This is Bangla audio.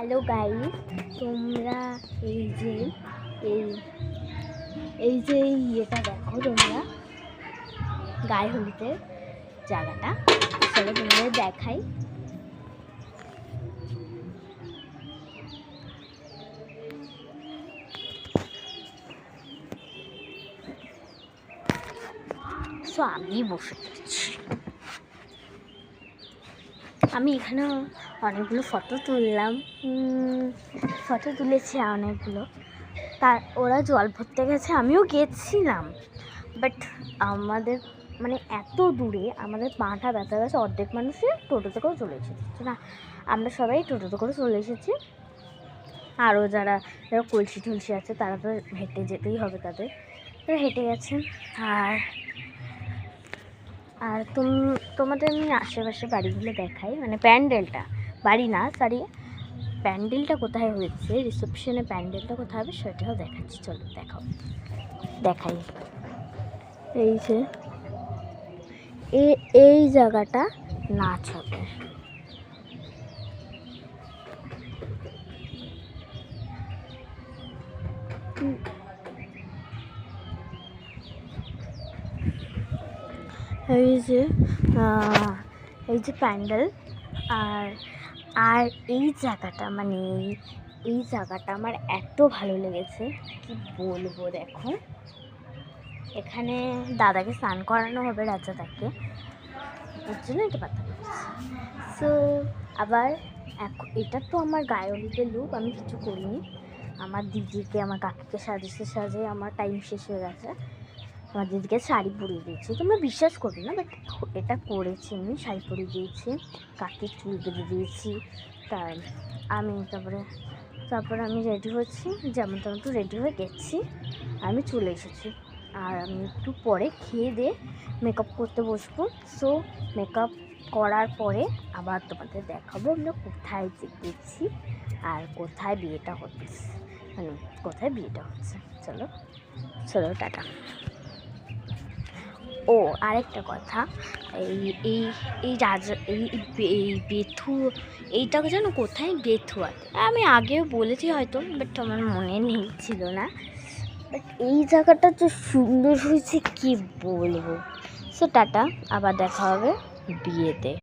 হ্যালো গাইস, তোমরা এই যে এই যে ইয়েটা দেখো, তোমরা গায়ে হলুদের জায়গাটা, চলো তোমাদের দেখাই। সো আমি বসে পড়ছি। আমি এখানে অনেকগুলো ফটো তুলেছি অনেকগুলো। তার ওরা জল ভরতে গেছে, আমিও গেছিলাম, বাট আমাদের মানে এত দূরে আমাদের পাটা ব্যথা গেছে। অর্ধেক মানুষই টোটোতে করে চলে এসেছে, না আমরা সবাই টোটোতে করে চলে এসেছি। আরও যারা কলসি টলসি আছে তারা তো হেঁটে যেতেই হবে, তারা হেঁটে গেছে। আর তোমাদের আমি আশেপাশে বাড়িগুলো দেখাই, মানে প্যান্ডেলটা, বাড়ি না সরি, প্যান্ডেলটা কোথায় হয়েছে, রিসেপশনে প্যান্ডেলটা কোথায় হবে সেটাও দেখাচ্ছি। চলো দেখাই। এই যে এই জায়গাটা নাচ হবে। এই যে প্যান্ডেল, আর এই জায়গাটা, মানে এই জায়গাটা আমার এত ভালো লেগেছে কি বলবো। দেখো এখানে দাদাকে স্নান করানো হবে, রাজাদাকে, ওর জন্য এটা পাতা করছি। সো আবার এটা তো আমার গায়ে হলুদের লুক, আমি কিছু করিনি। আমার দিদিকে, আমার কাকিকে সাজে আমার টাইম শেষ হয়ে গেছে। আমার দিদিকে শাড়ি পরিয়ে দিয়েছি, তোমরা বিশ্বাস করবে না, বাট এটা করেছি আমি। শাড়ি পরিয়ে দিয়েছি, কাকির চুল বেঁধে দিয়েছি। তারপরে আমি রেডি হচ্ছি, যেমন তেমন একটু রেডি হয়ে গেছি, আমি চলে এসেছি। আর আমি একটু পরে খেয়ে দিয়ে মেকআপ করতে বসবো। সো মেকআপ করার পরে আবার তোমাদের দেখাবো আমরা কোথায় গেছি আর কোথায় বিয়েটা হচ্ছে, চলো টাটা। ও আরেকটা কথা, এইটাকে যেন কোথায় বেথুয়াতে, আমি আগেও বলেছি হয়তো, বাট আমার মনে নেই, ছিল না। বাট এই জায়গাটা যে সুন্দর হয়েছে কি বলবো। সো টাটা, আবার দেখা হবে বিয়েতে।